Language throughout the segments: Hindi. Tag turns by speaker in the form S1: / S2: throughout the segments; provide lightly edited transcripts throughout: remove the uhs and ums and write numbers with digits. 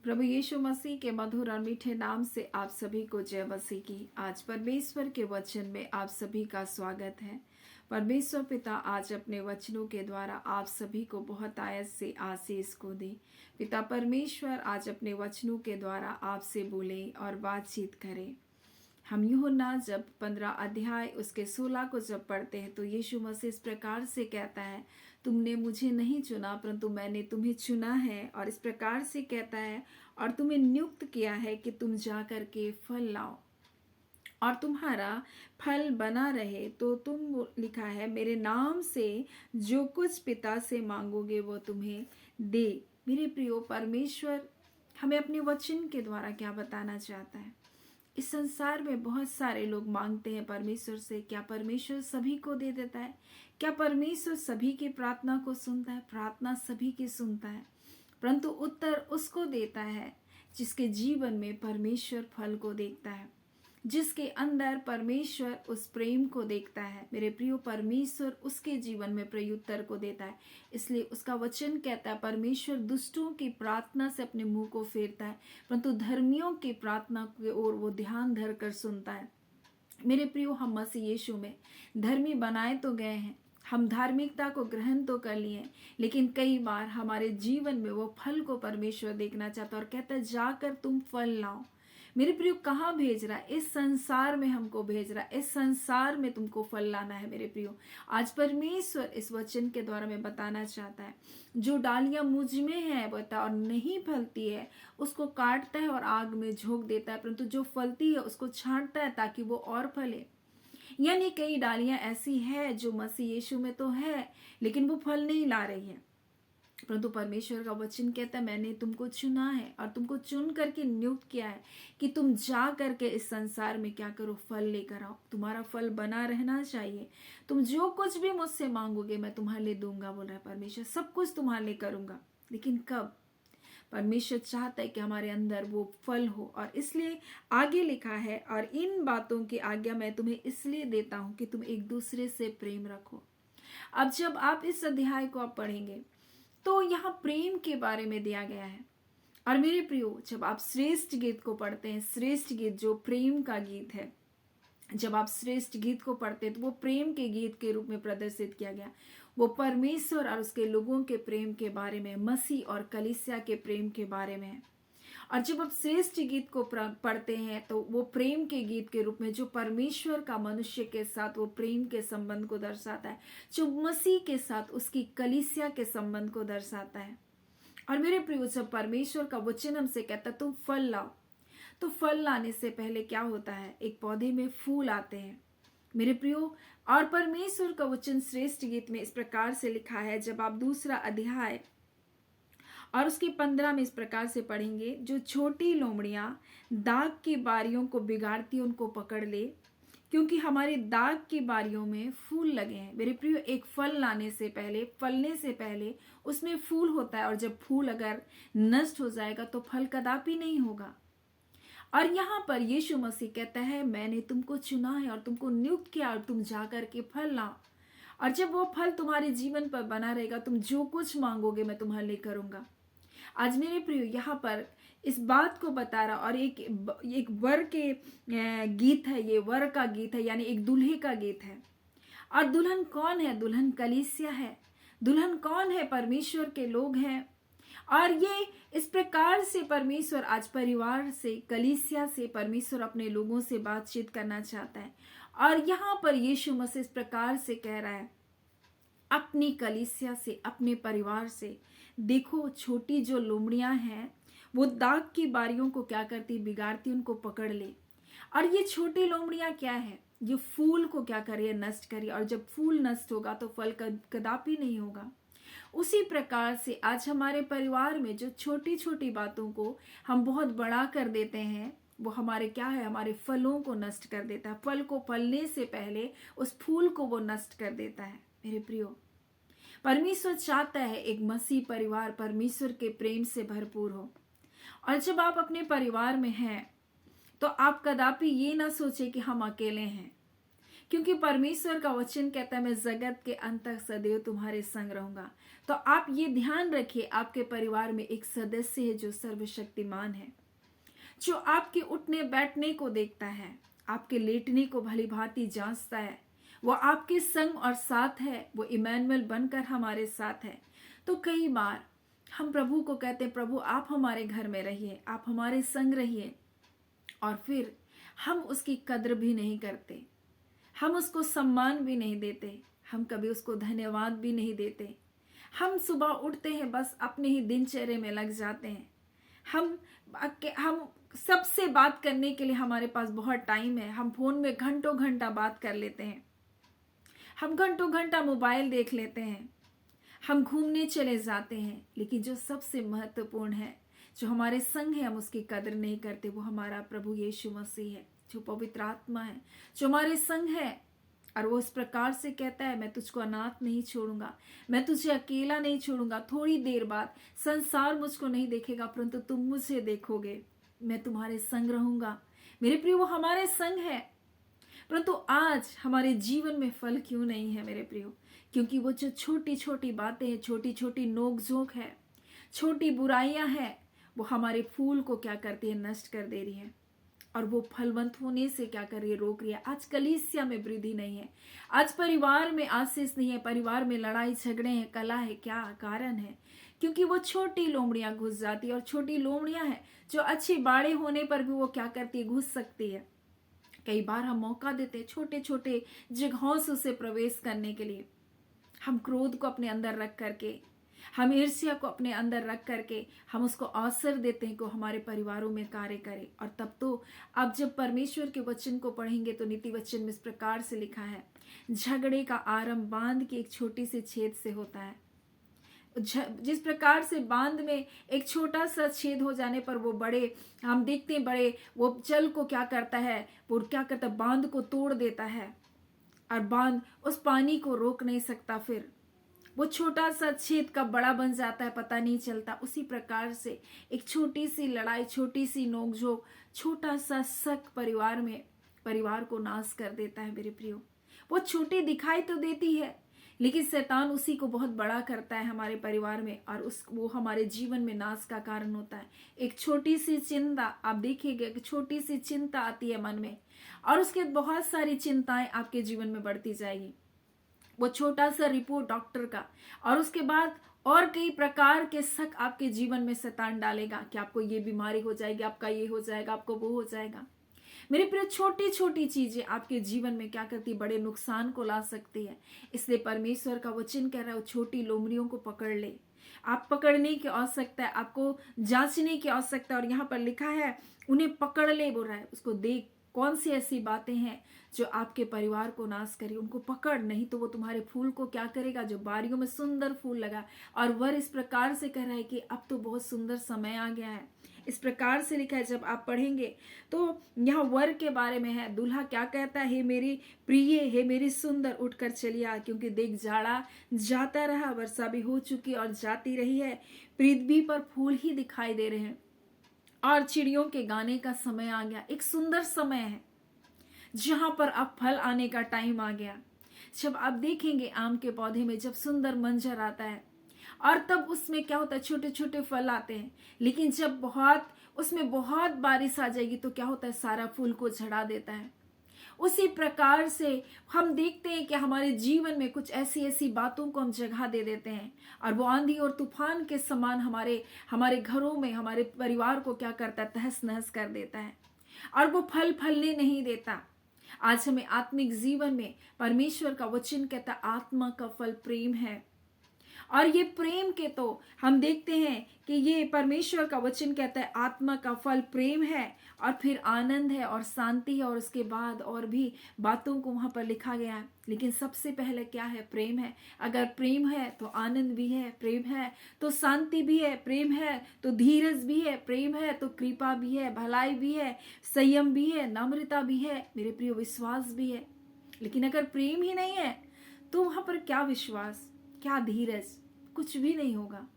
S1: प्रभु यीशु मसीह के मधुर और मीठे नाम से आप सभी को जय मसीह की। आज परमेश्वर के वचन में आप सभी का स्वागत है। परमेश्वर पिता आज अपने वचनों के द्वारा आप सभी को बहुत आयत से आशीष को दे। पिता परमेश्वर आज अपने वचनों के द्वारा आपसे बोले और बातचीत करें। हम यूहन्ना जब 15 अध्याय उसके 16 को जब पढ़ते हैं तो यीशु मसीह इस प्रकार से कहता है, तुमने मुझे नहीं चुना परंतु मैंने तुम्हें चुना है। और इस प्रकार से कहता है, और तुम्हें नियुक्त किया है कि तुम जा करके फल लाओ और तुम्हारा फल बना रहे। तो तुम लिखा है, मेरे नाम से जो कुछ पिता से मांगोगे वो तुम्हें दे। मेरे प्रियो, परमेश्वर हमें अपने वचन के द्वारा क्या बताना चाहता है। इस संसार में बहुत सारे लोग मांगते हैं परमेश्वर से। क्या परमेश्वर सभी को दे देता है? क्या परमेश्वर सभी की प्रार्थना को सुनता है? प्रार्थना सभी की सुनता है, परंतु उत्तर उसको देता है जिसके जीवन में परमेश्वर फल को देखता है, जिसके अंदर परमेश्वर उस प्रेम को देखता है। मेरे प्रियो, परमेश्वर उसके जीवन में प्रत्युत्तर को देता है। इसलिए उसका वचन कहता है, परमेश्वर दुष्टों की प्रार्थना से अपने मुंह को फेरता है, परंतु धर्मियों की प्रार्थना की ओर वो ध्यान धर कर सुनता है। मेरे प्रियो, हम मसीह यीशु में धर्मी बनाए तो गए हैं, हम धार्मिकता को ग्रहण तो कर लिए हैं, लेकिन कई बार हमारे जीवन में वो फल को परमेश्वर देखना चाहता है और कहता है, जाकर तुम फल लाओ। मेरे प्रियो, कहाँ भेज रहा है? इस संसार में हमको भेज रहा है। इस संसार में तुमको फल लाना है। मेरे प्रियो, आज परमेश्वर इस वचन के द्वारा में बताना चाहता है, जो डालियां मुझ में है बता और नहीं फलती है उसको काटता है और आग में झोंक देता है, परंतु जो फलती है उसको छांटता है ताकि वो और फले। यानी कई डालियां ऐसी है जो मसीह यीशु में तो है लेकिन वो फल नहीं ला रही है, परंतु परमेश्वर का वचन कहता है, मैंने तुमको चुना है और तुमको चुन करके नियुक्त किया है कि तुम जा करके इस संसार में क्या करो, फल लेकर आओ। तुम्हारा फल बना रहना चाहिए। तुम जो कुछ भी मुझसे मांगोगे मैं तुम्हारे लिए दूंगा, बोल रहा है परमेश्वर। सब कुछ तुम्हारे लिए करूंगा, लेकिन कब? परमेश्वर चाहता है कि हमारे अंदर वो फल हो। और इसलिए आगे लिखा है, और इन बातों की आज्ञा मैं तुम्हें इसलिए देता हूं कि तुम एक दूसरे से प्रेम रखो। अब जब आप इस अध्याय को आप पढ़ेंगे तो यहाँ प्रेम के बारे में दिया गया है। और मेरे प्रियो, जब आप श्रेष्ठ गीत को पढ़ते हैं, श्रेष्ठ गीत जो प्रेम का गीत है, जब आप श्रेष्ठ गीत को पढ़ते हैं तो वो प्रेम के गीत के रूप में प्रदर्शित किया गया। वो परमेश्वर और उसके लोगों के प्रेम के बारे में, मसीह और कलीसिया के प्रेम के बारे में है। और जब आप श्रेष्ठ गीत को पढ़ते हैं तो वो प्रेम के गीत के रूप में जो परमेश्वर का मनुष्य के साथ वो प्रेम के संबंध को दर्शाता है, जो मसीह के साथ उसकी कलीसिया के संबंध को दर्शाता है। और मेरे प्रियो, जब परमेश्वर का वचन हमसे कहता है तुम फल लाओ, तो फल लाने से पहले क्या होता है? एक पौधे में फूल आते हैं। मेरे प्रियो, और परमेश्वर का वचन श्रेष्ठ गीत में इस प्रकार से लिखा है, जब आप 2 अध्याय और उसके 15 में इस प्रकार से पढ़ेंगे, जो छोटी लोमड़ियां दाग की बारियों को बिगाड़ती उनको पकड़ ले, क्योंकि हमारे दाग की बारियों में फूल लगे हैं। मेरे प्रियो, एक फल लाने से पहले, फलने से पहले उसमें फूल होता है, और जब फूल अगर नष्ट हो जाएगा तो फल कदापि नहीं होगा। और यहाँ पर यीशु मसीह कहता है, मैंने तुमको चुना है और तुमको नियुक्त किया और तुम जाकर के फल लाओ। और जब वो फल तुम्हारे जीवन पर बना रहेगा, तुम जो कुछ मांगोगे मैं तुम्हारे लिए करूंगा। आज मेरे प्रियो, यहाँ पर इस बात को बता रहा, और एक वर के गीत है, ये वर का गीत है, यानी एक दूल्हे का गीत है। और दुल्हन कौन है? दुल्हन कलीसिया है। दुल्हन कौन है? परमेश्वर के लोग हैं। और ये इस प्रकार से परमेश्वर आज परिवार से, कलीसिया से परमेश्वर अपने लोगों से बातचीत करना चाहता है। और यहाँ पर यीशु मसीह इस प्रकार से कह रहा है अपनी कलीसिया से, अपने परिवार से, देखो छोटी जो लोमड़ियां हैं वो दाग की बारियों को क्या करती? बिगाड़ती, उनको पकड़ ले। और ये छोटी लोमड़ियां क्या है? ये फूल को क्या करे? नष्ट करे। और जब फूल नष्ट होगा तो फल कदापि नहीं होगा। उसी प्रकार से आज हमारे परिवार में जो छोटी छोटी बातों को हम बहुत बड़ा कर देते हैं, वो हमारे क्या है? हमारे फलों को नष्ट कर देता है। फल को फलने से पहले उस फूल को वो नष्ट कर देता है। मेरे प्रियो, परमेश्वर चाहता है एक मसीह परिवार परमेश्वर के प्रेम से भरपूर हो। और जब आप अपने परिवार में हैं तो आप कदापि ये ना सोचे कि हम अकेले हैं, क्योंकि परमेश्वर का वचन कहता है मैं जगत के अंत तक सदैव तुम्हारे संग रहूंगा। तो आप ये ध्यान रखिए, आपके परिवार में एक सदस्य है जो सर्वशक्तिमान है, जो आपके उठने बैठने को देखता है, आपके लेटने को भली भांति जांचता है। वो आपके संग और साथ है, वो इमैनुअल बनकर हमारे साथ है। तो कई बार हम प्रभु को कहते हैं प्रभु आप हमारे घर में रहिए, आप हमारे संग रहिए, और फिर हम उसकी कद्र भी नहीं करते, हम उसको सम्मान भी नहीं देते, हम कभी उसको धन्यवाद भी नहीं देते। हम सुबह उठते हैं बस अपने ही दिनचर्या में लग जाते हैं। हम सबसे बात करने के लिए हमारे पास बहुत टाइम है, हम फोन में घंटों घंटा बात कर लेते हैं, हम घंटों घंटा मोबाइल देख लेते हैं, हम घूमने चले जाते हैं, लेकिन जो सबसे महत्वपूर्ण है, जो हमारे संग है, हम उसकी कदर नहीं करते। वो हमारा प्रभु यीशु मसीह है, जो पवित्र आत्मा है, जो हमारे संग है। और वो इस प्रकार से कहता है मैं तुझको अनाथ नहीं छोड़ूंगा, मैं तुझे अकेला नहीं छोड़ूंगा। थोड़ी देर बाद संसार मुझको नहीं देखेगा, परंतु तुम मुझे देखोगे, मैं तुम्हारे संग रहूंगा। मेरे प्रियो, वो हमारे संग है, परंतु आज हमारे जीवन में फल क्यों नहीं है मेरे प्रियो? क्योंकि वो जो छोटी छोटी बातें हैं, छोटी छोटी नोक-झोंक है, छोटी बुराइयां हैं, वो हमारे फूल को क्या करती है? नष्ट कर दे रही है, और वो फलवंत होने से क्या कर रही है? रोक रही है। आज कलीसिया में वृद्धि नहीं है, आज परिवार में आशीष नहीं है, परिवार में लड़ाई झगड़े हैं, कला है। क्या कारण है? क्योंकि वो छोटी लोमड़ियां घुस जाती है, और छोटी लोमड़ियां हैं जो अच्छी बाड़े होने पर भी वो क्या करती है? घुस सकती है। कई बार हम मौका देते हैं छोटे छोटे जगहों से उसे प्रवेश करने के लिए। हम क्रोध को अपने अंदर रख करके, हम ईर्ष्या को अपने अंदर रख करके हम उसको अवसर देते हैं कि हमारे परिवारों में कार्य करे। और तब तो अब जब परमेश्वर के वचन को पढ़ेंगे तो नीति वचन में इस प्रकार से लिखा है, झगड़े का आरंभ बांध की एक छोटी सी छेद से होता है। जिस प्रकार से बांध में एक छोटा सा छेद हो जाने पर वो बड़े, हम देखते हैं बड़े, वो जल को क्या करता है? वो क्या करता है? बांध को तोड़ देता है, और बांध उस पानी को रोक नहीं सकता। फिर वो छोटा सा छेद कब बड़ा बन जाता है पता नहीं चलता। उसी प्रकार से एक छोटी सी लड़ाई, छोटी सी नोकझोंक, छोटा सा शक परिवार में परिवार को नाश कर देता है मेरे प्रियो। वो छोटी दिखाई तो देती है, लेकिन शैतान उसी को बहुत बड़ा करता है हमारे परिवार में, और वो हमारे जीवन में नाश का कारण होता है। एक छोटी सी चिंता, आप देखिएगा कि छोटी सी चिंता आती है मन में, और उसके बहुत सारी चिंताएं आपके जीवन में बढ़ती जाएगी। वो छोटा सा रिपोर्ट डॉक्टर का, और उसके बाद और कई प्रकार के शक आपके जीवन में शैतान डालेगा कि आपको ये बीमारी हो जाएगी, आपका ये हो जाएगा, आपको वो हो जाएगा। मेरे प्रिय, छोटी छोटी चीजें आपके जीवन में क्या करती? बड़े नुकसान को ला सकती है। इसलिए परमेश्वर का वचन कह रहा है, वो छोटी लोमड़ियों को पकड़ ले। आप पकड़ने की आवश्यकता है, आपको जांचने की आवश्यकता है। और यहाँ पर लिखा है उन्हें पकड़ ले, बोल रहा है उसको देख कौन सी ऐसी बातें हैं जो आपके परिवार को नाश करे, उनको पकड़, नहीं तो वो तुम्हारे फूल को क्या करेगा? जो बारियों में सुंदर फूल लगा। और वर इस प्रकार से कह रहा है कि अब तो बहुत सुंदर समय आ गया है। इस प्रकार से लिखा है, जब आप पढ़ेंगे तो यहाँ वर के बारे में है। दूल्हा क्या कहता है? हे मेरी प्रिय, हे मेरी सुंदर, उठकर चलिया, क्योंकि देख जाड़ा जाता रहा, वर्षा भी हो चुकी और जाती रही है, पृथ्वी पर फूल ही दिखाई दे रहे हैं, और चिड़ियों के गाने का समय आ गया। एक सुंदर समय है जहां पर अब फल आने का टाइम आ गया। जब आप देखेंगे आम के पौधे में जब सुंदर मंजर आता है, और तब उसमें क्या होता है? छोटे छोटे फल आते हैं। लेकिन जब उसमें बहुत बारिश आ जाएगी तो क्या होता है? सारा फूल को झड़ा देता है। उसी प्रकार से हम देखते हैं कि हमारे जीवन में कुछ ऐसी ऐसी बातों को हम जगह दे देते हैं, और वो आंधी और तूफान के समान हमारे घरों में, हमारे परिवार को क्या करता है? तहस नहस कर देता है, और वो फलने नहीं देता। आज हमें आत्मिक जीवन में परमेश्वर का वचन कहता है आत्मा का फल प्रेम है, और ये प्रेम के तो हम देखते हैं कि ये परमेश्वर का वचन कहता है आत्मा का फल प्रेम है, और फिर आनंद है और शांति है, और उसके बाद और भी बातों को वहां पर लिखा गया है। लेकिन सबसे पहले क्या है? प्रेम है। अगर प्रेम है तो आनंद भी है, प्रेम है तो शांति भी है, प्रेम है तो धीरज भी है, प्रेम है तो कृपा भी है, भलाई भी है, संयम भी है, नम्रता भी है, मेरे प्रिय विश्वास भी है। लेकिन अगर प्रेम ही नहीं है तो वहां पर क्या विश्वास, क्या धीरज? कुछ भी नहीं होगा।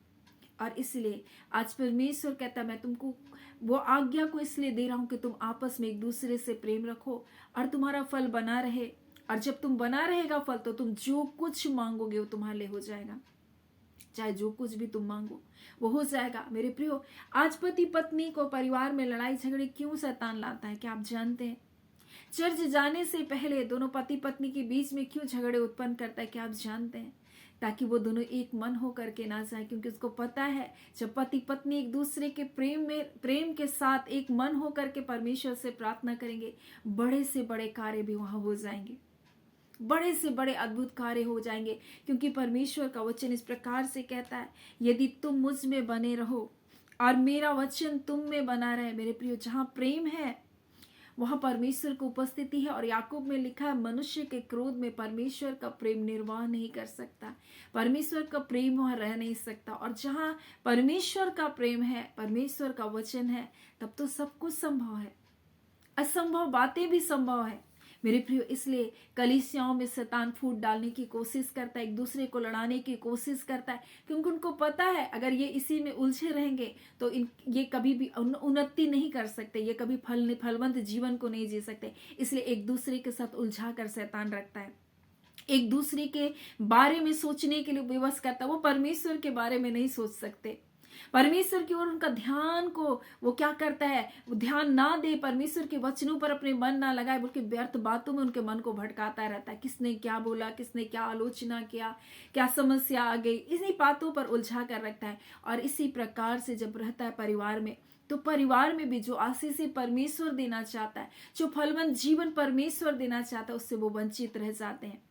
S1: और इसलिए आज परमेश्वर कहता है मैं तुमको वो आज्ञा को इसलिए दे रहा हूं कि तुम आपस में एक दूसरे से प्रेम रखो, और तुम्हारा फल बना रहे, और जब तुम बना रहेगा फल तो तुम जो कुछ मांगोगे वो तुम्हारे लिए हो जाएगा। चाहे जो कुछ भी तुम मांगो वो हो जाएगा। मेरे प्रियो, आज पति पत्नी को परिवार में लड़ाई झगड़े क्यों शैतान लाता है, क्या आप जानते हैं? चर्च जाने से पहले दोनों पति पत्नी के बीच में क्यों झगड़े उत्पन्न करता है, क्या आप जानते हैं? ताकि वो दोनों एक मन हो करके ना जाए, क्योंकि उसको पता है जब पति पत्नी एक दूसरे के प्रेम के साथ एक मन हो करके परमेश्वर से प्रार्थना करेंगे, बड़े से बड़े कार्य भी वहां हो जाएंगे, बड़े से बड़े अद्भुत कार्य हो जाएंगे। क्योंकि परमेश्वर का वचन इस प्रकार से कहता है, यदि तुम मुझ में बने रहो और मेरा वचन तुम में बना रहे। मेरे प्रियो, जहां प्रेम है वहां परमेश्वर की उपस्थिति है। और याकूब में लिखा है, मनुष्य के क्रोध में परमेश्वर का प्रेम निर्वाह नहीं कर सकता, परमेश्वर का प्रेम वहां रह नहीं सकता। और जहां परमेश्वर का प्रेम है, परमेश्वर का वचन है, तब तो सब कुछ संभव है, असंभव बातें भी संभव है। मेरे प्रियो, इसलिए कलीसियाओं में शैतान फूट डालने की कोशिश करता है, एक दूसरे को लड़ाने की कोशिश करता है, क्योंकि उनको पता है अगर ये इसी में उलझे रहेंगे तो ये कभी भी उन्नति नहीं कर सकते, ये कभी फलवंत जीवन को नहीं जी सकते। इसलिए एक दूसरे के साथ उलझा कर शैतान रखता है, एक दूसरे के बारे में सोचने के लिए विवश करता है। वो परमेश्वर के बारे में नहीं सोच सकते, परमेश्वर की ओर उनका ध्यान को वो क्या करता है, वो ध्यान ना दे, परमेश्वर के वचनों पर अपने मन ना लगाए, बल्कि व्यर्थ बातों में उनके मन को भटकाता रहता है। किसने क्या बोला, किसने क्या आलोचना किया, क्या समस्या आ गई, इन्हीं बातों पर उलझा कर रखता है। और इसी प्रकार से जब रहता है परिवार में, तो परिवार में भी जो आशीष परमेश्वर देना चाहता है, जो फलवंत जीवन परमेश्वर देना चाहता है, उससे वो वंचित रह जाते हैं।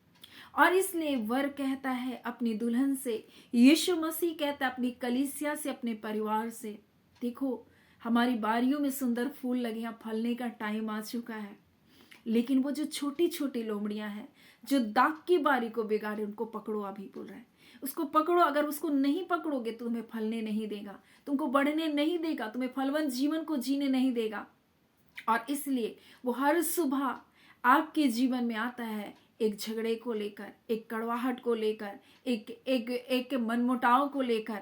S1: और इसलिए वर कहता है अपनी दुल्हन से, यीशु मसीह कहता है अपनी कलीसिया से, अपने परिवार से, देखो हमारी बारियों में सुंदर फूल लगे हैं, फलने का टाइम आ चुका है, लेकिन वो जो छोटी छोटी लोमड़ियां हैं जो दाग की बारी को बिगाड़े, उनको पकड़ो। अभी बोल रहा है उसको पकड़ो, अगर उसको नहीं पकड़ोगे तो तुम्हें फलने नहीं देगा, तुमको बढ़ने नहीं देगा, तुम्हें फलवंत जीवन को जीने नहीं देगा। और इसलिए वो हर सुबह आपके जीवन में आता है, एक झगड़े को लेकर, एक कड़वाहट को लेकर, एक मनमुटाव को लेकर,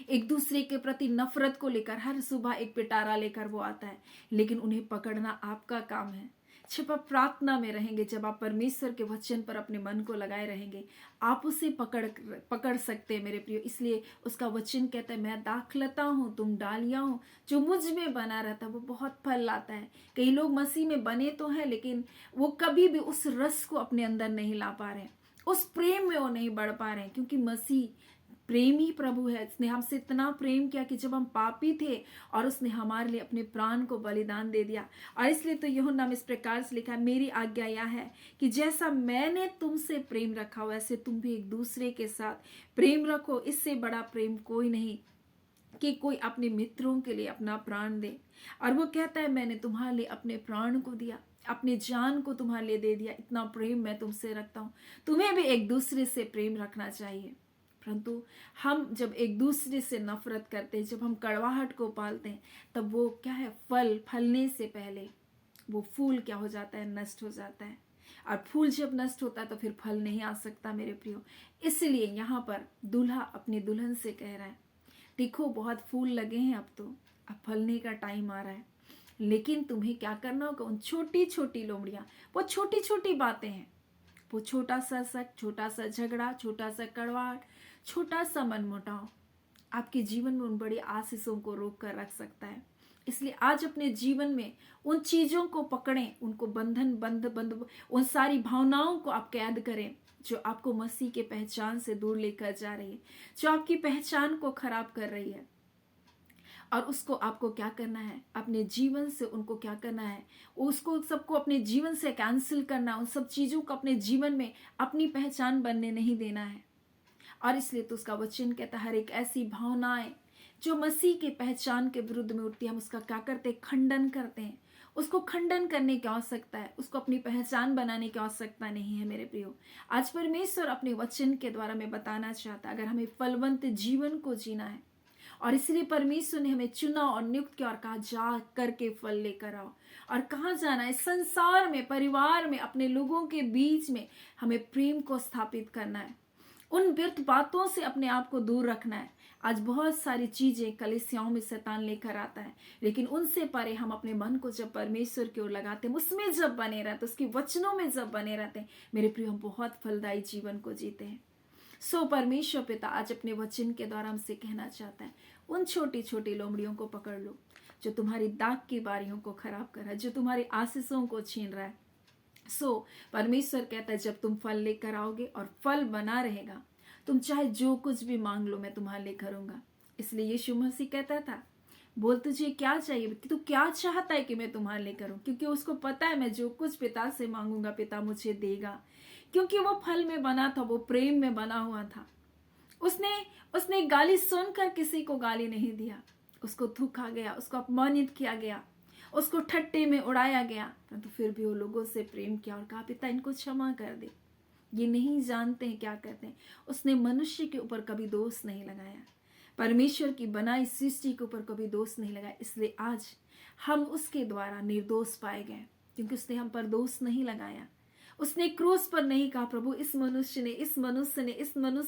S1: एक दूसरे के प्रति नफरत को लेकर, हर सुबह एक पिटारा लेकर वो आता है। लेकिन उन्हें पकड़ना आपका काम है। जब आप प्रार्थना में रहेंगे, जब आप परमेश्वर के वचन पर अपने मन को लगाए रहेंगे, आप उसे पकड़ सकते हैं मेरे प्रियो। इसलिए उसका वचन कहता है, मैं दाखलता हूँ तुम डालियां हो, जो मुझ में बना रहता है वो बहुत फल लाता है। कई लोग मसीह में बने तो हैं, लेकिन वो कभी भी उस रस को अपने अंदर नहीं ला पा रहे हैं, उस प्रेम में वो नहीं बढ़ पा रहे हैं, क्योंकि मसीह प्रेमी प्रभु है। उसने हमसे इतना प्रेम किया कि जब हम पापी थे और उसने हमारे लिए अपने प्राण को बलिदान दे दिया। और इसलिए तो यूहन्ना में इस प्रकार से लिखा है, मेरी आज्ञा यह है कि जैसा मैंने तुमसे प्रेम रखा वैसे तुम भी एक दूसरे के साथ प्रेम रखो। इससे बड़ा प्रेम कोई नहीं कि कोई अपने मित्रों के लिए अपना प्राण दे। और वो कहता है, मैंने तुम्हारे लिए अपने प्राण को दिया, अपने जान को तुम्हारे लिए दे दिया, इतना प्रेम मैं तुमसे रखता हूँ। तुम्हें भी एक दूसरे से प्रेम रखना चाहिए। परंतु हम जब एक दूसरे से नफरत करते हैं, जब हम कड़वाहट को पालते हैं, तब वो क्या है, फलने से पहले वो फूल क्या हो जाता है, नष्ट हो जाता है। और फूल जब नष्ट होता है तो फिर फल नहीं आ सकता मेरे प्रियो। इसलिए यहाँ पर दूल्हा अपनी दुल्हन से कह रहा है, देखो बहुत फूल लगे हैं, अब फलने का टाइम आ रहा है, लेकिन तुम्हें क्या करना होगा, उन छोटी छोटी लोमड़ियां, वो छोटी छोटी बातें हैं, वो छोटा सा शक, छोटा सा झगड़ा, छोटा सा कड़वाहट, छोटा सा मनमुटाव आपके जीवन में उन बड़ी आशीषों को रोक कर रख सकता है। इसलिए आज अपने जीवन में उन चीजों को पकड़ें, उनको बंध उन सारी भावनाओं को आप कैद करें जो आपको मसीह के पहचान से दूर लेकर जा रही है, जो आपकी पहचान को खराब कर रही है। और उसको आपको क्या करना है, अपने जीवन से उनको क्या करना है, उसको सबको अपने जीवन से कैंसिल करना, उन सब चीजों को अपने जीवन में अपनी पहचान बनने नहीं देना है। और इसलिए तो उसका वचन कहता है, हर एक ऐसी भावनाएं जो मसीह के पहचान के विरुद्ध में उठती है, हम उसका क्या करते हैं, खंडन करते हैं। उसको खंडन करने की आवश्यकता है, उसको अपनी पहचान बनाने की आवश्यकता नहीं है मेरे प्रियो। आज परमेश्वर अपने वचन के द्वारा में बताना चाहता है, अगर हमें फलवंत जीवन को जीना है, और इसलिए परमेश्वर ने हमें चुना और नियुक्त किया और कहा, जा करके फल लेकर आओ। और कहाँ जाना है, संसार में, परिवार में, अपने लोगों के बीच में हमें प्रेम को स्थापित करना है। उन व्यर्थ बातों से अपने आप को दूर रखना है, आज बहुत सारी चीजें कलीसियाओं में शैतान लेकर आता है, लेकिन उनसे परे हम अपने मन को जब परमेश्वर की ओर लगाते हैं, उसमें जब बने रहते, उसके वचनों में जब बने रहते हैं, मेरे प्रिय, हम बहुत फलदायी जीवन को जीते हैं। सो परमेश्वर पिता आज अपने वचन के द्वारा हमसे कहना चाहता है, उन छोटी छोटी लोमड़ियों को पकड़ लो जो तुम्हारी दाग की बारियों को खराब कर रहा है, जो तुम्हारी आशीषों को छीन रहा है। सो परमेश्वर कहता है, जब तुम फल लेकर आओगे और फल बना रहेगा, तुम चाहे जो कुछ भी मांग लो, मैं तुम्हारे लिए करूंगा। इसलिए यीशु मसीह कहता था, बोल तुझे क्या चाहिए, कि तू क्या चाहता है कि मैं तुम्हारे लिए करूं, क्योंकि उसको पता है मैं जो कुछ पिता से मांगूंगा पिता मुझे देगा, क्योंकि वो फल में बना था, वो प्रेम में बना हुआ था। उसने गाली सुनकर किसी को गाली नहीं दिया, उसको थूका गया, उसको अपमानित किया गया, उसको ठट्टे में उड़ाया गया, परंतु फिर भी वो लोगों से प्रेम किया और कहा, पिता इनको क्षमा कर दे, ये नहीं जानते हैं क्या करते हैं। उसने मनुष्य के ऊपर कभी दोष नहीं लगाया, परमेश्वर की बनाई सृष्टि के ऊपर कभी दोष नहीं लगाया। इसलिए आज हम उसके द्वारा निर्दोष पाए गए, क्योंकि उसने हम पर दोष नहीं लगाया। उसने क्रूस पर नहीं कहा, प्रभु इस मनुष्य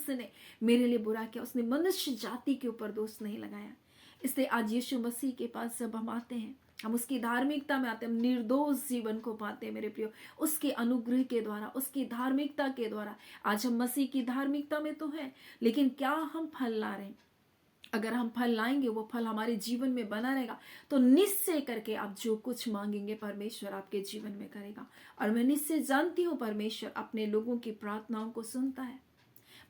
S1: ने मेरे लिए बुरा किया। उसने मनुष्य जाति के ऊपर दोष नहीं लगाया। इसलिए आज यीशु मसीह के पास जब हम आते हैं, हम उसकी धार्मिकता में आते हैं, हम निर्दोष जीवन को पाते हैं मेरे प्रियो, उसके अनुग्रह के द्वारा, उसकी धार्मिकता के द्वारा। आज हम मसीह की धार्मिकता में तो है, लेकिन क्या हम फल ला रहे हैं? अगर हम फल लाएंगे, वो फल हमारे जीवन में बना रहेगा, तो निश्चय करके आप जो कुछ मांगेंगे परमेश्वर आपके जीवन में करेगा। और मैं निश्चय जानती हूँ परमेश्वर अपने लोगों की प्रार्थनाओं को सुनता है,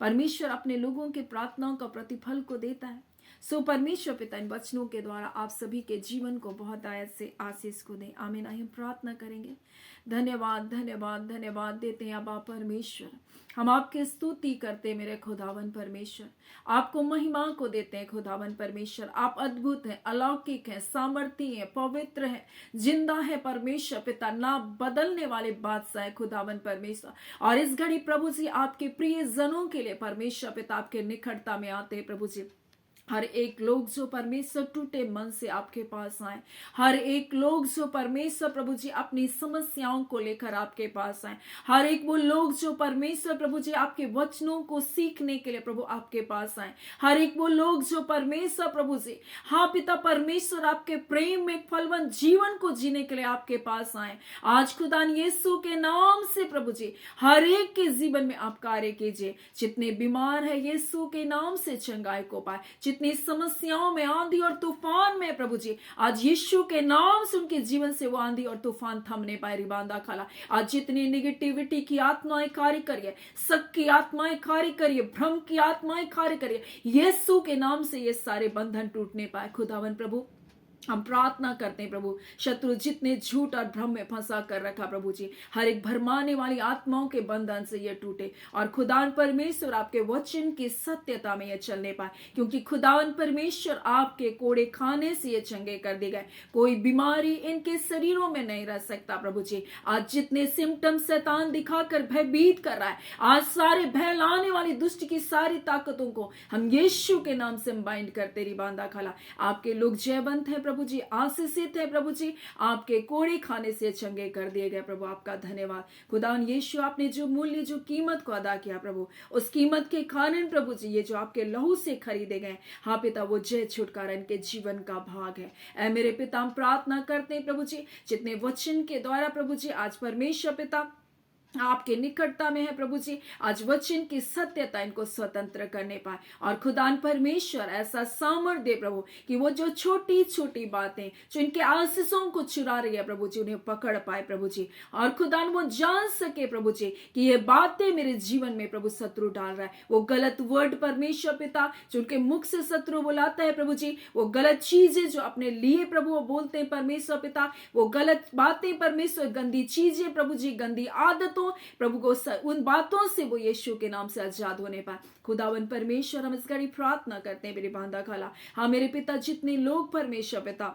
S1: परमेश्वर अपने लोगों के प्रार्थनाओं का प्रतिफल को देता है। सो परमेश्वर पिता इन वचनों के द्वारा आप सभी के जीवन को बहुत आयत से आशीष को दे। आमीन। हम प्रार्थना करेंगे। धन्यवाद धन्यवाद धन्यवाद देते हैं अब्बा परमेश्वर, हम आपके स्तुति करते मेरे खुदावन परमेश्वर, आपको महिमा को देते हैं खुदावन परमेश्वर। आप अद्भुत हैं, अलौकिक हैं, सामर्थी हैं, पवित्र हैं, जिंदा है परमेश्वर पिता, ना बदलने वाले बादशाह है खुदावन परमेश्वर। और इस घड़ी प्रभु जी आपके प्रिय जनों के लिए परमेश्वर पिता आपके निकटता में आते हैं प्रभु जी। हर एक लोग जो परमेश्वर टूटे मन से आपके पास आए, हर एक लोग जो परमेश्वर प्रभु जी अपनी समस्याओं को लेकर आपके पास आए, हर एक वो लोग जो परमेश्वर प्रभु जी आपके वचनों को सीखने के लिए प्रभु आपके पास आए, हर एक वो लोग जो परमेश्वर प्रभु जी, हाँ पिता परमेश्वर आपके प्रेम में फलवंत जीवन को जीने के लिए आपके पास आए, आज खुदा यीशु के नाम से प्रभु जी हर एक के जीवन में आप कार्य कीजिए। जितने बीमार है यीशु के नाम से चंगाई को पाए, जितनी समस्याओं में, आंधी और तूफान में प्रभु जी आज यीशु के नाम से उनके जीवन से वो आंधी और तूफान थमने पाए। रिबांदा खाला आज जितनी निगेटिविटी की आत्माएं कार्य करिए, शक की आत्माएं कार्य करिए, भ्रम की आत्माएं कार्य करिए, यीशु के नाम से ये सारे बंधन टूटने पाए खुदावन प्रभु। हम प्रार्थना करते हैं प्रभु, शत्रु जितने झूठ और भ्रम में फंसा कर रखा प्रभु जी, हर एक भरमाने वाली आत्माओं के बंधन से ये टूटे और खुदावन परमेश्वर आपके वचन की सत्यता में ये चलने पाए, क्योंकि खुदावन परमेश्वर आपके कोड़े खाने से ये चंगे कर दिए गए। कोई बीमारी इनके शरीरों में नहीं रह सकता प्रभु जी। आज जितने सिम्टम शैतान दिखाकर भयभीत कर रहा है, आज सारे भय लाने वाली दुष्ट की सारी ताकतों को हम यीशु के नाम से बाइंड करते। रिबांदा खाला आपके लोग जयवंत है प्रभु जी, आशीषित है प्रभु जी, आपके कोड़े खाने से चंगे कर दिए गए प्रभु। आपका धन्यवाद खुदावन यीशु, आपने जो मूल्य, जो कीमत को अदा किया प्रभु, उस कीमत के कारण प्रभु जी ये जो आपके लहू से खरीदे गए, हाँ पिता वो जय छुटकारा इनके जीवन का भाग है। ऐ मेरे पिता हम प्रार्थना करते हैं प्रभु जी, जितने वचन के द्वारा प्रभु जी आज परमेश्वर पिता आपके निकटता में है प्रभु जी, आज वचन की सत्यता इनको स्वतंत्र करने पाए और खुदान परमेश्वर ऐसा सामर्थ्य दे प्रभु कि वो जो छोटी छोटी बातें जो इनके आशीषों को चुरा रही है प्रभु जी, उन्हें पकड़ पाए प्रभु जी। और खुदान वो जान सके प्रभु जी कि ये बातें मेरे जीवन में प्रभु शत्रु डाल रहा है, वो गलत वर्ड परमेश्वर पिता जो उनके मुख से शत्रु बुलाता है प्रभु जी, वो गलत चीजें जो अपने लिए प्रभु वो बोलते हैं परमेश्वर पिता, वो गलत बातें परमेश्वर, गंदी चीजें प्रभु जी, गंदी आदतों प्रभु को उन बातों से वो यीशु के नाम से आजाद होने पाए। खुदावन परमेश्वर हम इस घड़ी प्रार्थना करते हैं मेरे बांदा खाला, हाँ मेरे पिता जितने लोग परमेश्वर पिता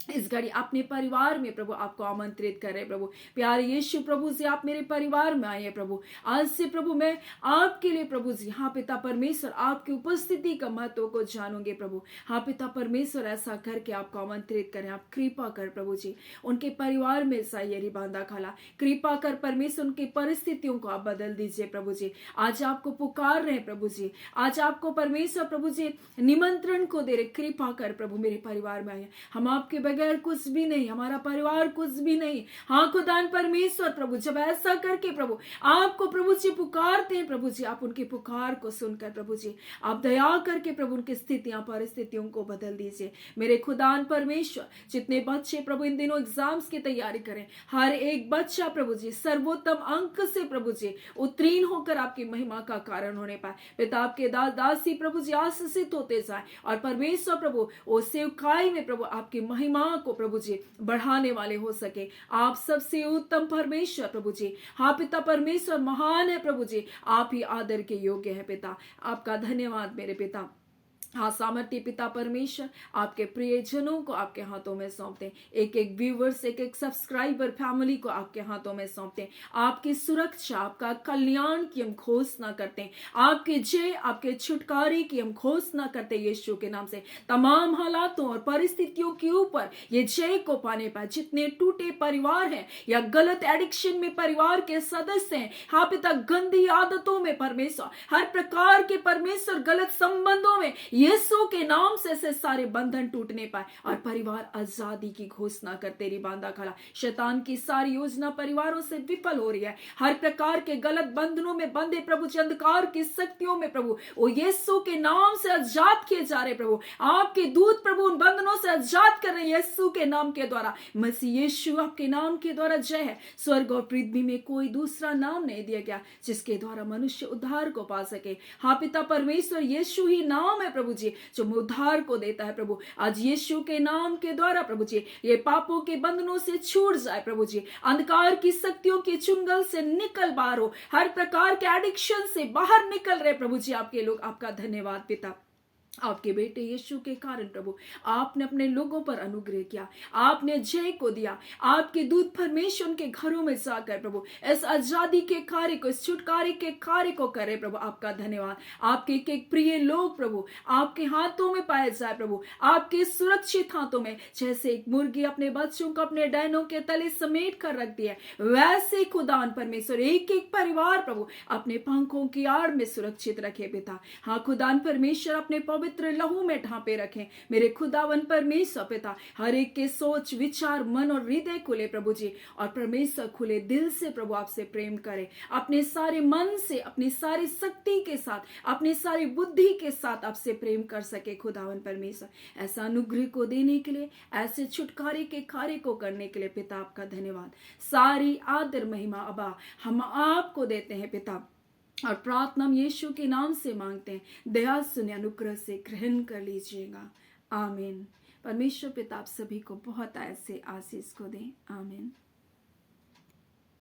S1: इस घड़ी अपने परिवार में प्रभु आपको आमंत्रित कर रहे प्रभु। प्यारे यीशु प्रभु जी, आप मेरे परिवार में आइए प्रभु। आज से प्रभु मैं आपके लिए प्रभु जी, हाँ पिता परमेश्वर, आपकी उपस्थिति का महत्व को जानूंगे प्रभु। हाँ पिता परमेश्वर, ऐसा करके आपको आमंत्रित करें। आप कृपा कर प्रभु जी, उनके परिवार में सायरी बांधा खाला, कृपा कर परमेश्वर, उनकी परिस्थितियों को आप बदल दीजिए प्रभु जी। आज आपको पुकार रहे प्रभु जी, आज आपको परमेश्वर प्रभु जी निमंत्रण को दे रहे, कृपा कर प्रभु मेरे परिवार में आइए। हम आपके बगैर कुछ भी नहीं, हमारा परिवार कुछ भी नहीं। हाँ खुदान परमेश्वर प्रभु, जब ऐसा करके प्रभु आपको प्रभु जी पुकारते हैं प्रभु जी, आप उनकी पुकार को सुनकर प्रभु जी आप दया करके प्रभु उनकी स्थितियां परिस्थितियों को बदल दीजिए। मेरे खुदान परमेश्वर, जितने बच्चे प्रभु इन दिनों एग्जाम्स की तैयारी करें, हर एक बच्चा प्रभु जी सर्वोत्तम अंक से प्रभु जी उत्तीर्ण होकर आपकी महिमा का कारण होने पाए। पिता आपके दास दासी प्रभु जी आशीषित होते जाए, और परमेश्वर प्रभु वो सेवकाई में प्रभु आपकी महिमा को प्रभु जी बढ़ाने वाले हो सके। आप सबसे उत्तम परमेश्वर प्रभु जी, हाँ पिता परमेश्वर महान है प्रभु जी, आप ही आदर के योग्य है पिता। आपका धन्यवाद मेरे पिता। हाँ सामर्थ्य पिता परमेश्वर, आपके प्रियजनों को आपके हाथों में सौंपते हैं, एक एक व्यूवर्स, एक एक सब्सक्राइबर फैमिली को आपके हाथों में सौंपते हैं। आपकी सुरक्षा, आपका कल्याण की हम घोषणा करते हैं, आपके जय, आपके छुटकारे की हम घोषणा करते हैं यीशु के नाम से। तमाम हालातों और परिस्थितियों के ऊपर ये जय को पाने पाए। जितने टूटे परिवार हैं या गलत एडिक्शन में परिवार के सदस्य हैं, हाँ पिता गंदी आदतों में परमेश्वर, हर प्रकार के परमेश्वर गलत संबंधों में, यीशु के नाम से सारे बंधन टूटने पाए और परिवार आजादी की घोषणा करते तेरी बांधा खाला। शैतान की सारी योजना परिवारों से विफल हो रही है। हर प्रकार के गलत बंधनों में बंधे प्रभु, अंधकार की शक्तियों में प्रभु वो यीशु के नाम से आजाद किए जा रहे प्रभु। आपके दूत प्रभु उन बंधनों से आजाद कर रहे हैं यीशु के नाम के द्वारा। मसीह यीशु आपके नाम के द्वारा जय है। स्वर्ग और पृथ्वी में कोई दूसरा नाम नहीं दिया गया जिसके द्वारा मनुष्य उद्धार को पा सके। हाँ पिता परमेश्वर, यीशु ही नाम है प्रभु जी जो उद्धार को देता है प्रभु। आज यीशु के नाम के द्वारा प्रभु जी ये पापों के बंधनों से छूट जाए प्रभु जी, अंधकार की शक्तियों के चुंगल से निकल बाहर हो, हर प्रकार के एडिक्शन से बाहर निकल रहे प्रभु जी आपके लोग। आपका धन्यवाद पिता। आपके बेटे यीशु के कारण प्रभु आपने अपने लोगों पर अनुग्रह किया, आपने जय को दिया। आपके दूत परमेश्वर के घरों में जाकर प्रभु इस आजादी के कार्य को, इस छुटकारे के कार्य को करे प्रभु। आपका धन्यवाद। आपके एक एक प्रिय लोग प्रभु आपके हाथों में पाए जाए प्रभु, आपके सुरक्षित हाथों में। जैसे एक मुर्गी अपने बच्चों को अपने डैनों के तले समेट कर रखती है, वैसे खुदान परमेश्वर एक एक परिवार प्रभु अपने पंखों की आड़ में सुरक्षित रखे पिता। हाँ खुदान परमेश्वर अपने पवित्र लहू में ढांपे रखें मेरे खुदावन परमेश्वर पिता। हर एक के सोच, विचार, मन और हृदय खुले प्रभु जी, और परमेश्वर खुले दिल से प्रभु आपसे प्रेम करे, अपने सारे मन से, अपनी सारी शक्ति के साथ, अपनी सारी बुद्धि के साथ आपसे प्रेम कर सके खुदावन परमेश्वर। ऐसा अनुग्रह को देने के लिए, ऐसे छुटकारे के कार्य को करने के लिए पिता आपका धन्यवाद। सारी आदर महिमा अबा हम आपको देते हैं पिता, और प्रार्थना हम यीशु के नाम से मांगते हैं। दया सुने, अनुग्रह से ग्रहण कर लीजिएगा। आमीन। परमेश्वर पिता आप सभी को बहुत ऐसे आशीष को दें। आमीन।